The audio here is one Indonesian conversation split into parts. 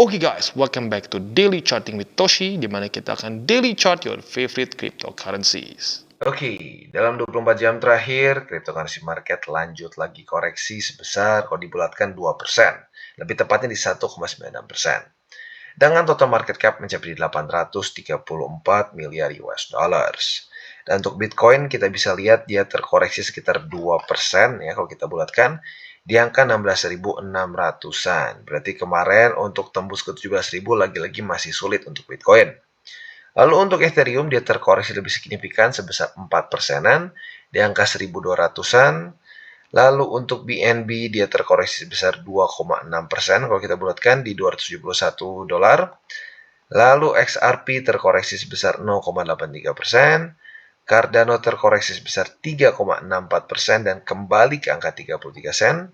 Oke guys, welcome back to Daily Charting with Toshi, di mana kita akan daily chart your favorite cryptocurrencies. Oke, dalam 24 jam terakhir, cryptocurrency market lanjut lagi koreksi sebesar kalau dibulatkan 2%, lebih tepatnya di 1,96%. Dengan total market cap mencapai 834 miliar US dollars. Dan untuk Bitcoin kita bisa lihat dia terkoreksi sekitar 2% ya kalau kita bulatkan di angka 16.600-an. Berarti kemarin untuk tembus ke 17.000 lagi-lagi masih sulit untuk Bitcoin. Lalu untuk Ethereum dia terkoreksi lebih signifikan sebesar 4%-an di angka 1.200-an. Lalu untuk BNB dia terkoreksi sebesar 2,6% kalau kita bulatkan di 271 dolar. Lalu XRP terkoreksi sebesar 0,83%. Cardano terkoreksi sebesar 3,64% dan kembali ke angka 33 sen.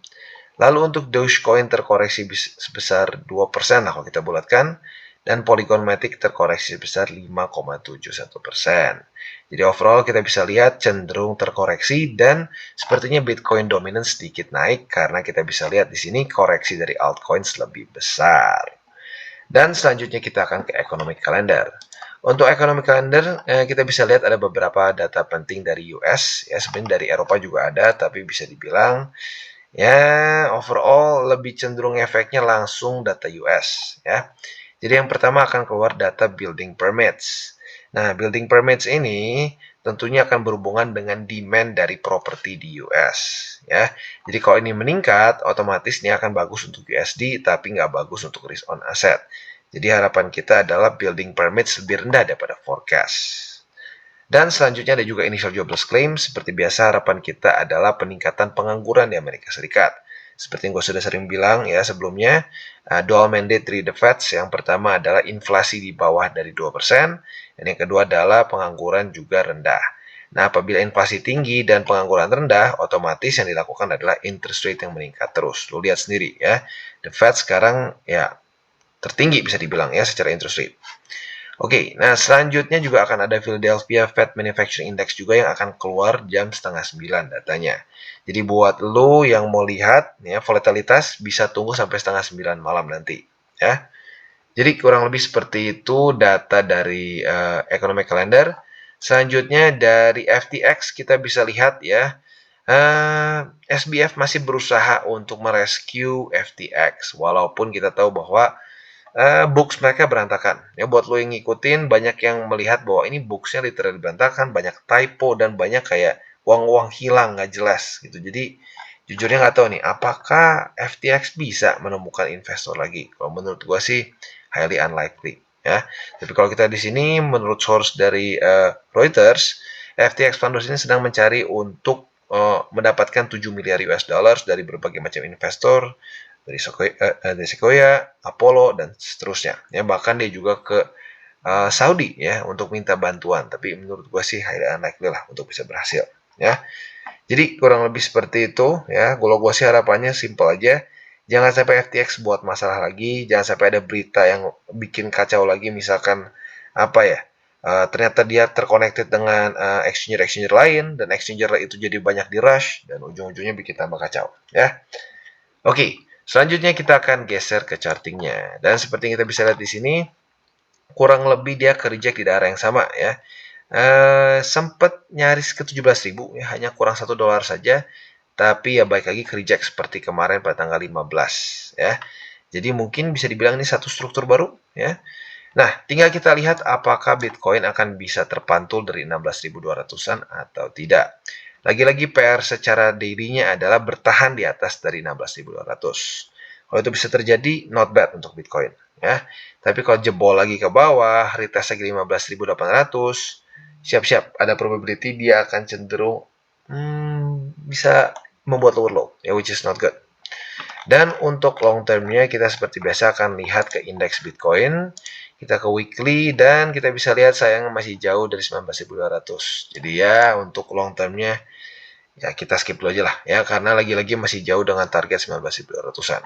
Lalu untuk Dogecoin terkoreksi sebesar 2% lah kalau kita bulatkan. Dan Polygon Matic terkoreksi sebesar 5,71%. Jadi overall kita bisa lihat cenderung terkoreksi dan sepertinya Bitcoin dominan sedikit naik karena kita bisa lihat di sini koreksi dari altcoins lebih besar. Dan selanjutnya kita akan ke economic calendar. Untuk economic calendar kita bisa lihat ada beberapa data penting dari US ya, sebenarnya dari Eropa juga ada tapi bisa dibilang ya overall lebih cenderung efeknya langsung data US ya. Jadi yang pertama akan keluar data building permits. Nah, building permits ini tentunya akan berhubungan dengan demand dari properti di US ya. Jadi kalau ini meningkat, otomatis ini akan bagus untuk USD tapi nggak bagus untuk risk on asset. Jadi harapan kita adalah building permits lebih rendah daripada forecast. Dan selanjutnya ada juga initial jobless claim. Seperti biasa harapan kita adalah peningkatan pengangguran di Amerika Serikat. Seperti yang gue sudah sering bilang ya sebelumnya, dual mandate dari the Fed. Yang pertama adalah inflasi di bawah dari 2%, dan yang kedua adalah pengangguran juga rendah. Nah, apabila inflasi tinggi dan pengangguran rendah, otomatis yang dilakukan adalah interest rate yang meningkat terus. Lo lihat sendiri ya, the Fed sekarang ya tertinggi bisa dibilang ya secara interest rate. Oke, nah selanjutnya juga akan ada Philadelphia Fed Manufacturing Index juga yang akan keluar jam 8:30 datanya. Jadi buat lo yang mau lihat ya volatilitas bisa tunggu sampai 8:30 malam nanti ya. Jadi kurang lebih seperti itu data dari economic calendar. Selanjutnya dari FTX kita bisa lihat ya SBF masih berusaha untuk merescue FTX walaupun kita tahu bahwa books mereka berantakan. Ya buat lo yang ngikutin banyak yang melihat bahwa ini booksnya literally berantakan, banyak typo dan banyak kayak uang-uang hilang nggak jelas gitu. Jadi jujurnya nggak tahu nih apakah FTX bisa menemukan investor lagi. Kalau menurut gua sih highly unlikely ya. Tapi kalau kita di sini menurut source dari Reuters, FTX Foundation ini sedang mencari untuk mendapatkan 7 miliar US dollars dari berbagai macam investor dari Sequoia, Apollo dan seterusnya. Ya bahkan dia juga ke Saudi ya untuk minta bantuan. Tapi menurut gue sih highly unlikely lah untuk bisa berhasil. Ya. Jadi kurang lebih seperti itu ya. Kalau gue sih harapannya simple aja. Jangan sampai FTX buat masalah lagi. Jangan sampai ada berita yang bikin kacau lagi. Misalkan apa ya? Ternyata dia terconnected dengan exchanger lain dan exchanger itu jadi banyak di rush dan ujung-ujungnya bikin tambah kacau ya. Oke, selanjutnya kita akan geser ke chartingnya. Dan seperti yang kita bisa lihat di sini, kurang lebih dia ke reject di daerah yang sama ya. Sempat nyaris ke 17.000 ya, hanya kurang $1 saja. Tapi ya baik lagi ke reject seperti kemarin pada tanggal 15 ya. Jadi mungkin bisa dibilang ini satu struktur baru ya. Nah, tinggal kita lihat apakah Bitcoin akan bisa terpantul dari 16.200-an atau tidak. Lagi-lagi PR secara daily-nya adalah bertahan di atas dari 16.200. Kalau itu bisa terjadi, not bad untuk Bitcoin. Ya. Tapi kalau jebol lagi ke bawah, retest lagi 15.800, siap-siap ada probability dia akan cenderung bisa membuat lower low, ya, which is not good. Dan untuk long termnya kita seperti biasa akan lihat ke indeks Bitcoin. Kita ke weekly dan kita bisa lihat sayangnya masih jauh dari 19.200. Jadi ya untuk long termnya ya kita skip dulu aja lah ya karena lagi-lagi masih jauh dengan target 19.200-an.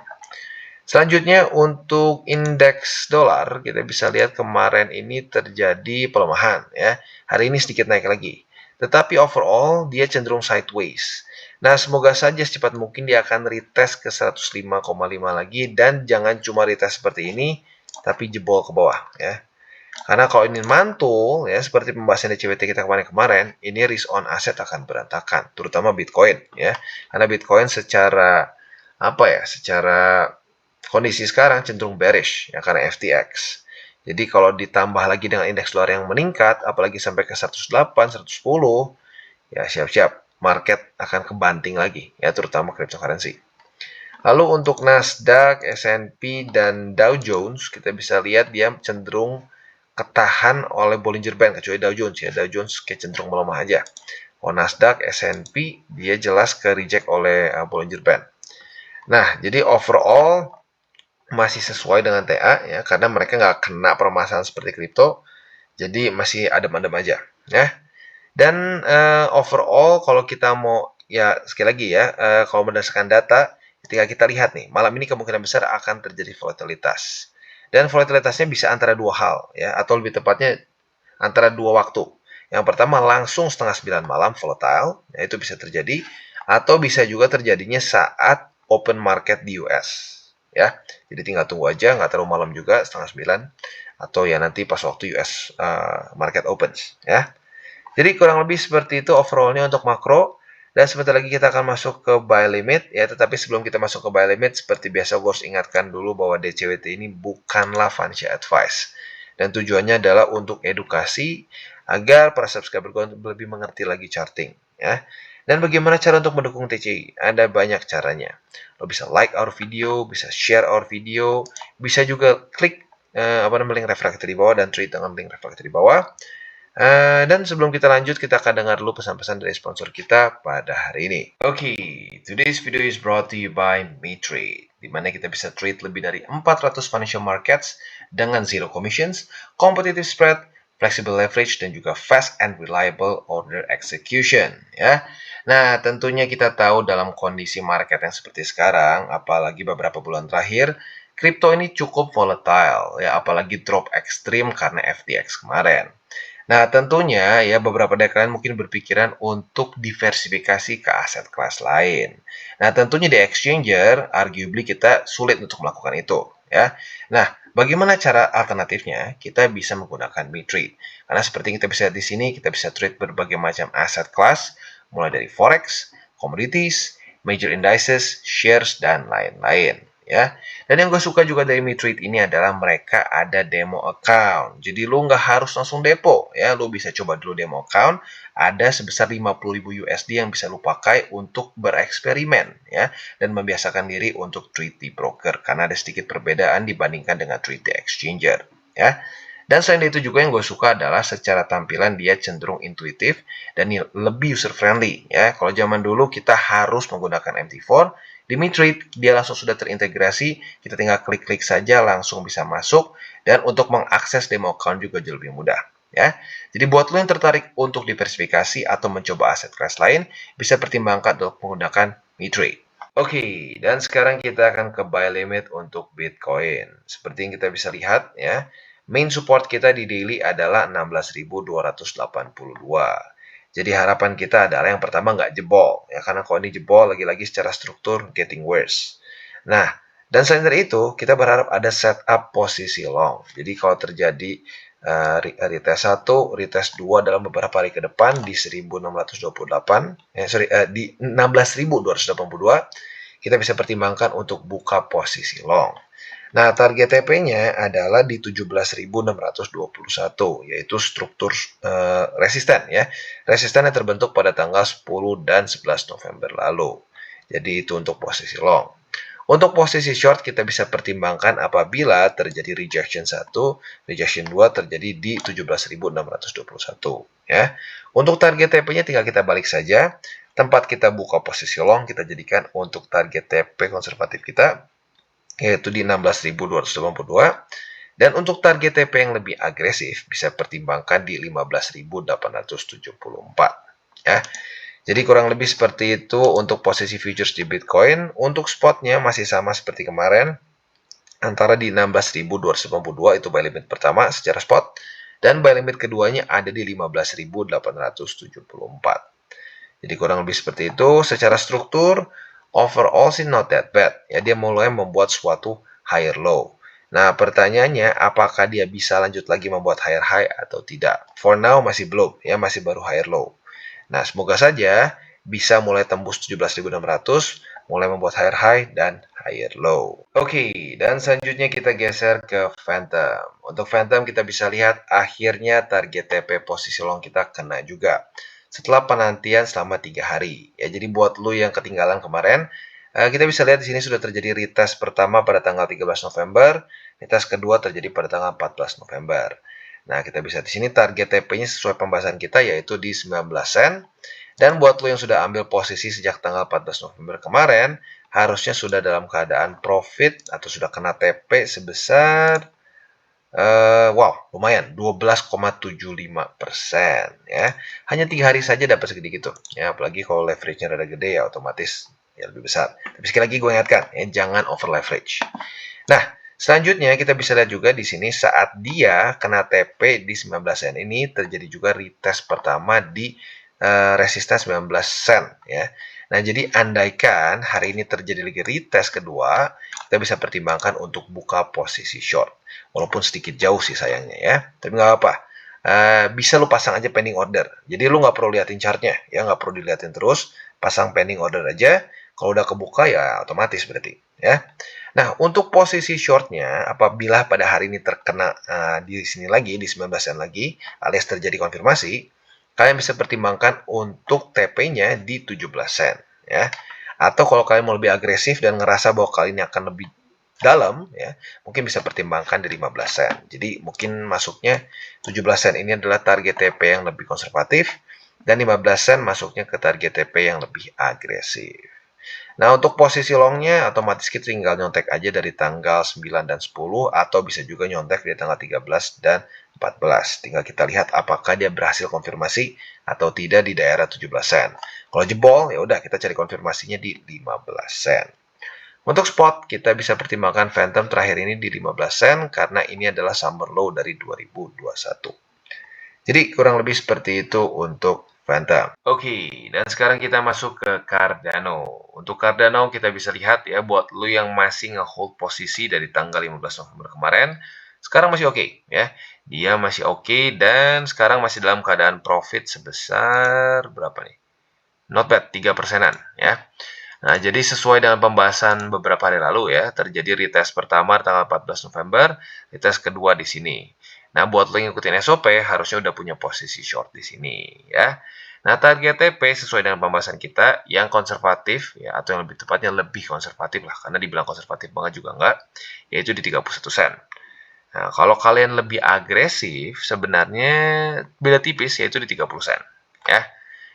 Selanjutnya untuk indeks dolar kita bisa lihat kemarin ini terjadi pelemahan ya. Hari ini sedikit naik lagi. tetapi overall dia cenderung sideways. Nah, semoga saja secepat mungkin dia akan retest ke 105,5 lagi, dan jangan cuma retest seperti ini, tapi jebol ke bawah ya. Karena kalau ini mantul ya, seperti pembahasan DCWT kita kemarin, ini risk on aset akan berantakan, terutama Bitcoin ya. Karena Bitcoin secara secara kondisi sekarang cenderung bearish ya, karena FTX. Jadi kalau ditambah lagi dengan indeks dolar yang meningkat, apalagi sampai ke 108, 110, ya siap-siap market akan kebanting lagi ya, terutama cryptocurrency. Lalu untuk Nasdaq, S&P, dan Dow Jones, kita bisa lihat dia cenderung ketahan oleh Bollinger Band, kecuali Dow Jones ya. Dow Jones kayak cenderung melemah aja. Oh, Nasdaq, S&P dia jelas ke reject oleh Bollinger Band. Nah, jadi overall masih sesuai dengan TA ya, karena mereka nggak kena permasalahan seperti kripto, jadi masih adem-adem aja ya. Dan overall kalau kita mau ya, sekali lagi ya, kalau berdasarkan data, ketika kita lihat nih, malam ini kemungkinan besar akan terjadi volatilitas. Dan volatilitasnya bisa antara dua hal ya, atau lebih tepatnya antara dua waktu. Yang pertama langsung setengah 9 malam volatile, ya itu bisa terjadi, atau bisa juga terjadinya saat open market di US. Ya, jadi tinggal tunggu aja, nggak terlalu malam juga, setengah 9, atau ya nanti pas waktu US market opens ya. Jadi kurang lebih seperti itu overallnya untuk makro. Dan sebentar lagi kita akan masuk ke buy limit ya. Tetapi sebelum kita masuk ke buy limit, seperti biasa gue harus ingatkan dulu bahwa DCWT ini bukanlah financial advice. Dan tujuannya adalah untuk edukasi agar para subscriber gue lebih mengerti lagi charting ya. Dan bagaimana cara untuk mendukung TCI? Ada banyak caranya. Lo bisa like our video, bisa share our video, bisa juga klik link refraktor di bawah dan tweet dengan link refraktor di bawah. Dan sebelum kita lanjut, kita akan dengar dulu pesan-pesan dari sponsor kita pada hari ini. Oke, today's video is brought to you by MeTrade, di mana kita bisa trade lebih dari 400 financial markets dengan zero commissions, competitive spread, flexible leverage, dan juga fast and reliable order execution. Ya, nah tentunya kita tahu dalam kondisi market yang seperti sekarang, apalagi beberapa bulan terakhir, kripto ini cukup volatile, ya apalagi drop ekstrim karena FTX kemarin. Nah, tentunya ya beberapa dari kalian mungkin berpikiran untuk diversifikasi ke aset kelas lain. Nah, tentunya di exchanger, arguably kita sulit untuk melakukan itu, ya. Nah, bagaimana cara alternatifnya? Kita bisa menggunakan MeTrade. Karena seperti yang kita bisa lihat di sini, kita bisa trade berbagai macam aset kelas, mulai dari forex, commodities, major indices, shares, dan lain-lain. Ya, dan yang gue suka juga dari MeTrade ini adalah mereka ada demo account. Jadi lo nggak harus langsung depo ya, lo bisa coba dulu demo account. Ada sebesar 50.000 USD yang bisa lo pakai untuk bereksperimen ya, dan membiasakan diri untuk trade di broker karena ada sedikit perbedaan dibandingkan dengan trade di exchanger ya. Dan selain itu juga yang gue suka adalah secara tampilan dia cenderung intuitif dan lebih user friendly ya. Kalau zaman dulu kita harus menggunakan MT4, di MeTrade dia langsung sudah terintegrasi, kita tinggal klik-klik saja langsung bisa masuk, dan untuk mengakses demo account juga jauh lebih mudah ya. Jadi buat lo yang tertarik untuk diversifikasi atau mencoba aset kelas lain, bisa pertimbangkan untuk menggunakan MeTrade. Oke, dan sekarang kita akan ke buy limit untuk Bitcoin. Seperti yang kita bisa lihat ya, main support kita di daily adalah 16.282. Jadi harapan kita adalah yang pertama nggak jebol, ya karena kalau ini jebol lagi-lagi secara struktur getting worse. Nah, dan selain dari itu kita berharap ada setup posisi long. Jadi kalau terjadi retest 1, retest 2 dalam beberapa hari ke depan di 1628, di 16.282, kita bisa pertimbangkan untuk buka posisi long. Nah, target TP-nya adalah di 17.621, yaitu struktur resisten ya. Resisten yang terbentuk pada tanggal 10 dan 11 November lalu. Jadi itu untuk posisi long. Untuk posisi short kita bisa pertimbangkan apabila terjadi rejection 1, rejection 2 terjadi di 17.621 ya. Untuk target TP-nya tinggal kita balik saja. Tempat kita buka posisi long kita jadikan untuk target TP konservatif kita, yaitu di 16.282, dan untuk target TP yang lebih agresif bisa pertimbangkan di 15.874 ya. Jadi kurang lebih seperti itu untuk posisi futures di Bitcoin. Untuk spotnya masih sama seperti kemarin, antara di 16.282 itu buy limit pertama secara spot, Dan buy limit keduanya ada di 15.874. Jadi kurang lebih seperti itu. Secara struktur, overall sih not that bad. Ya, dia mulai membuat suatu higher low. Nah, pertanyaannya, apakah dia bisa lanjut lagi membuat higher high atau tidak? For now masih belum, ya masih baru higher low. Nah, semoga saja bisa mulai tembus 17.600, mulai membuat higher high dan higher low. Oke, dan selanjutnya kita geser ke Phantom. Untuk Phantom kita bisa lihat akhirnya target TP posisi long kita kena juga setelah penantian selama 3 hari. Ya, jadi buat lu yang ketinggalan kemarin, kita bisa lihat di sini sudah terjadi retest pertama pada tanggal 13 November, retest kedua terjadi pada tanggal 14 November. Nah, kita bisa di sini target TP-nya sesuai pembahasan kita yaitu di 19 sen. Dan buat lo yang sudah ambil posisi sejak tanggal 14 November kemarin, harusnya sudah dalam keadaan profit atau sudah kena TP sebesar lumayan 12,75% ya. Hanya 3 hari saja dapat segede gitu. Ya, apalagi kalau leverage-nya rada gede ya otomatis ya lebih besar. Tapi sekali lagi gue ingatkan, ya, jangan over leverage. Nah, selanjutnya kita bisa lihat juga di sini saat dia kena TP di 19 sen ini terjadi juga retest pertama di resistance 19 sen ya. Nah, jadi andaikan hari ini terjadi lagi retest kedua, kita bisa pertimbangkan untuk buka posisi short. Walaupun sedikit jauh sih sayangnya ya, tapi nggak apa. Bisa lu pasang aja pending order. Jadi lu nggak perlu liatin chartnya, ya nggak perlu diliatin terus, pasang pending order aja. Kalau udah kebuka ya otomatis berarti ya. Nah, untuk posisi shortnya, apabila pada hari ini terkena di sini lagi, di 19 sen lagi, alias terjadi konfirmasi, kalian bisa pertimbangkan untuk TP-nya di 17 sen. Ya. Atau kalau kalian mau lebih agresif dan ngerasa bahwa kalian akan lebih dalam, ya, mungkin bisa pertimbangkan di 15 sen. Jadi mungkin masuknya 17 sen ini adalah target TP yang lebih konservatif, dan 15 sen masuknya ke target TP yang lebih agresif. Nah, untuk posisi longnya otomatis kita tinggal nyontek aja dari tanggal 9 dan 10 atau bisa juga nyontek dari tanggal 13 dan 14. Tinggal kita lihat apakah dia berhasil konfirmasi atau tidak di daerah 17 sen. Kalau jebol, ya udah kita cari konfirmasinya di 15 sen. Untuk spot, kita bisa pertimbangkan Phantom terakhir ini di 15 sen karena ini adalah summer low dari 2021. Jadi kurang lebih seperti itu untuk Phantom. Oke, dan sekarang kita masuk ke Cardano. Untuk Cardano kita bisa lihat ya, buat lu yang masih nge-hold posisi dari tanggal 15 November kemarin, sekarang masih oke ya. Dia masih oke dan sekarang masih dalam keadaan profit sebesar berapa nih? Not bad, 3%-an ya. Nah, jadi sesuai dengan pembahasan beberapa hari lalu ya, terjadi retest pertama tanggal 14 November, retest kedua di sini. Nah, buat lo yang ngikutin SOP, harusnya udah punya posisi short di sini ya. Nah, target TP sesuai dengan pembahasan kita yang konservatif ya, atau yang lebih tepatnya lebih konservatif lah, karena dibilang konservatif banget juga enggak, yaitu di 31 sen. Nah, kalau kalian lebih agresif, sebenarnya beda tipis yaitu di 30 sen ya.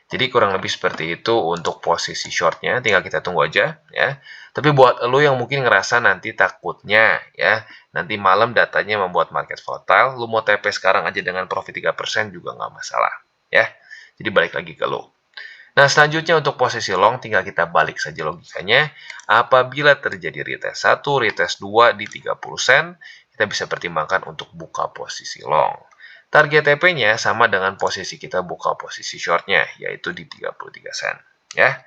Jadi kurang lebih seperti itu untuk posisi shortnya, tinggal kita tunggu aja ya. Tapi buat lo yang mungkin ngerasa nanti takutnya ya, nanti malam datanya membuat market volatile, lo mau TP sekarang aja dengan profit 3% juga nggak masalah ya. Jadi balik lagi ke lo. Nah, selanjutnya untuk posisi long tinggal kita balik saja logikanya. Apabila terjadi retest 1, retest 2 di 30 sen, kita bisa pertimbangkan untuk buka posisi long. Target TP-nya sama dengan posisi kita buka posisi short-nya, yaitu di 33 sen. Ya.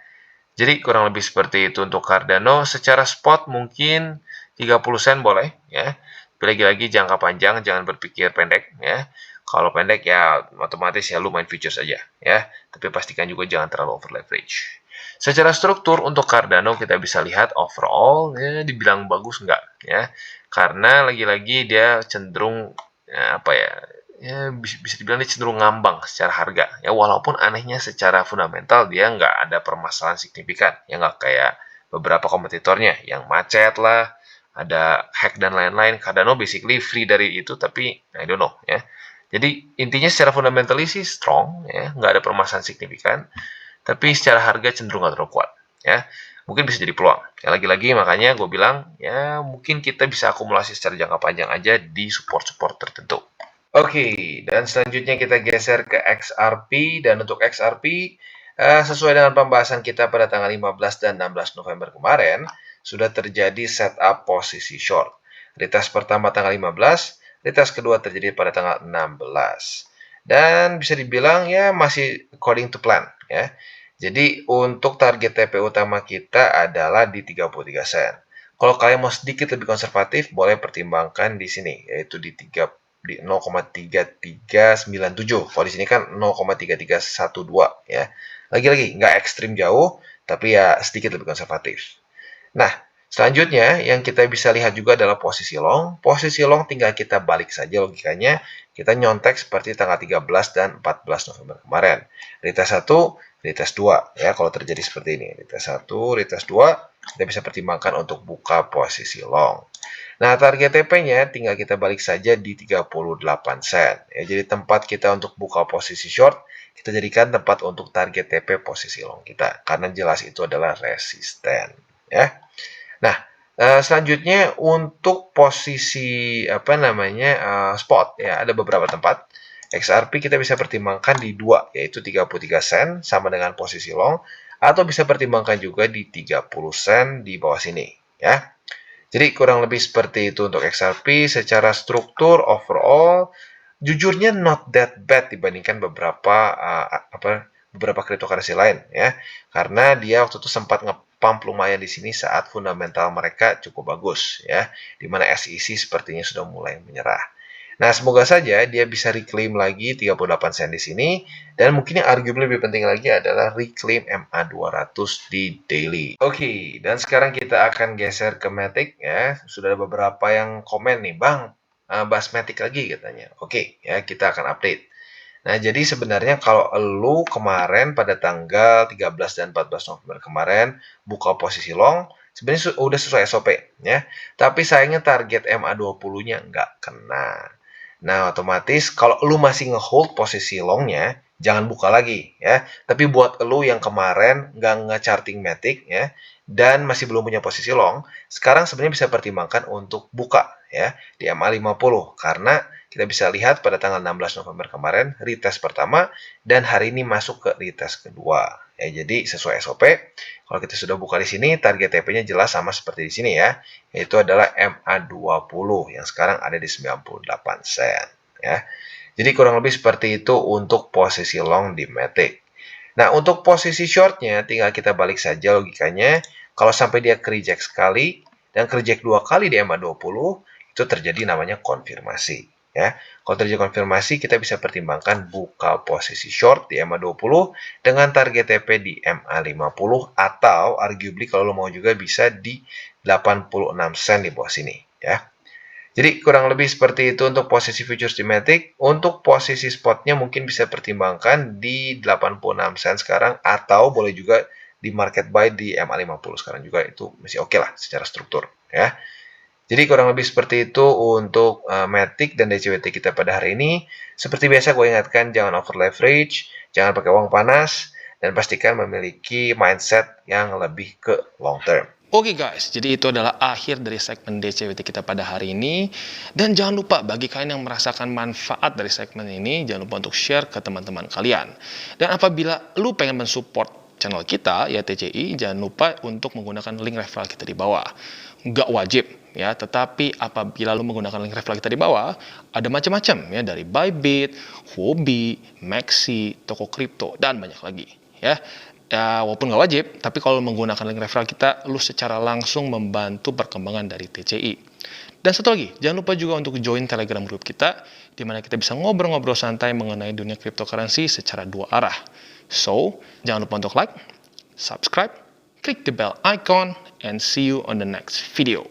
Jadi kurang lebih seperti itu untuk Cardano. Secara spot mungkin 30 sen boleh. Ya. Tapi lagi-lagi jangka panjang, jangan berpikir pendek. Ya. Kalau pendek ya otomatis ya lu main futures aja. Ya. Tapi pastikan juga jangan terlalu over leverage. Secara struktur untuk Cardano kita bisa lihat overall ya, dibilang bagus enggak. Ya. Karena lagi-lagi dia cenderung ya, bisa dibilang dia cenderung ngambang secara harga ya, walaupun anehnya secara fundamental dia nggak ada permasalahan signifikan ya, nggak kayak beberapa kompetitornya yang macet lah, ada hack dan lain-lain. Cardano basically free dari itu, tapi I don't know ya. Jadi intinya secara fundamentalis sih strong ya, nggak ada permasalahan signifikan, tapi secara harga cenderung nggak terlalu kuat ya. Mungkin bisa jadi peluang ya, lagi-lagi makanya gue bilang ya mungkin kita bisa akumulasi secara jangka panjang aja di support-support tertentu. Oke, dan selanjutnya kita geser ke XRP, dan untuk XRP sesuai dengan pembahasan kita pada tanggal 15 dan 16 November kemarin sudah terjadi setup posisi short. Retest pertama tanggal 15, retest kedua terjadi pada tanggal 16. Dan bisa dibilang ya masih according to plan ya. Jadi untuk target TP utama kita adalah di 33 sen. Kalau kalian mau sedikit lebih konservatif, boleh pertimbangkan di sini, yaitu di 0,3397. Kalau di sini kan 0,3312 ya. Lagi-lagi nggak ekstrim jauh, tapi ya sedikit lebih konservatif. Nah, selanjutnya yang kita bisa lihat juga adalah posisi long. Posisi long tinggal kita balik saja logikanya. Kita nyontek seperti tanggal 13 dan 14 November kemarin. Retest 1, retest 2 ya kalau terjadi seperti ini. Retest 1, retest 2 kita bisa pertimbangkan untuk buka posisi long. Nah, target TP-nya tinggal kita balik saja di 38 sen. Ya, jadi tempat kita untuk buka posisi short, kita jadikan tempat untuk target TP posisi long kita. Karena jelas itu adalah resisten. Ya. Nah, selanjutnya untuk posisi spot ya, ada beberapa tempat. XRP kita bisa pertimbangkan di 2, yaitu 33 sen sama dengan posisi long, atau bisa pertimbangkan juga di 30 sen di bawah sini ya. Jadi kurang lebih seperti itu untuk XRP. Secara struktur overall, jujurnya not that bad dibandingkan beberapa cryptocurrency lain ya. Karena dia waktu itu sempat nge-pump lumayan di sini saat fundamental mereka cukup bagus ya. Di mana SEC sepertinya sudah mulai menyerah. Nah, semoga saja dia bisa reclaim lagi 38 sen di sini. Dan mungkin yang arguably lebih penting lagi adalah reclaim MA200 di daily. Oke, dan sekarang kita akan geser ke Matic ya. Sudah ada beberapa yang komen nih, Bang, bahas Matic lagi katanya. Oke, ya kita akan update. Nah, jadi sebenarnya kalau lu kemarin pada tanggal 13 dan 14 November kemarin buka posisi long, sebenarnya udah sesuai SOP ya. Tapi sayangnya target MA20-nya nggak kena. Nah, otomatis kalau lu masih ngehold posisi longnya, jangan buka lagi ya. Tapi buat lu yang kemarin nggak nge-charting Matic ya, dan masih belum punya posisi long, sekarang sebenarnya bisa pertimbangkan untuk buka ya di MA50 karena kita bisa lihat pada tanggal 16 November kemarin retest pertama dan hari ini masuk ke retest kedua. Ya, jadi sesuai SOP, kalau kita sudah buka di sini target TP-nya jelas sama seperti di sini ya, yaitu adalah MA20 yang sekarang ada di 98 sen ya. Jadi kurang lebih seperti itu untuk posisi long di Matic. Nah, untuk posisi shortnya tinggal kita balik saja logikanya. Kalau sampai dia reject sekali dan reject 2 kali di MA20, itu terjadi namanya konfirmasi ya. Kalau terjadi konfirmasi, kita bisa pertimbangkan buka posisi short di MA20 dengan target TP di MA50 atau arguably kalau lo mau juga bisa di 86 sen di bawah sini ya. Jadi kurang lebih seperti itu untuk posisi futures di Matic. Untuk posisi spotnya mungkin bisa pertimbangkan di 86 sen sekarang atau boleh juga di market buy di MA50 sekarang juga, itu masih oke lah secara struktur ya. Jadi kurang lebih seperti itu untuk Matic dan DCWT kita pada hari ini. Seperti biasa gue ingatkan jangan over leverage, jangan pakai uang panas, dan pastikan memiliki mindset yang lebih ke long term. Oke guys, jadi itu adalah akhir dari segmen DCWT kita pada hari ini. Dan jangan lupa bagi kalian yang merasakan manfaat dari segmen ini, jangan lupa untuk share ke teman-teman kalian. Dan apabila lu pengen mensupport channel kita, ya TCI, jangan lupa untuk menggunakan link referral kita di bawah. Nggak wajib ya, tetapi apabila lu menggunakan link referral kita di bawah, ada macam-macam ya, dari Bybit, Huobi, Maxi, toko kripto, dan banyak lagi ya. Ya, walaupun nggak wajib, tapi kalau menggunakan link referral kita, lu secara langsung membantu perkembangan dari TCI. Dan satu lagi, jangan lupa juga untuk join Telegram group kita, di mana kita bisa ngobrol-ngobrol santai mengenai dunia cryptocurrency secara dua arah. So, jangan lupa untuk like, subscribe, klik the bell icon, and see you on the next video.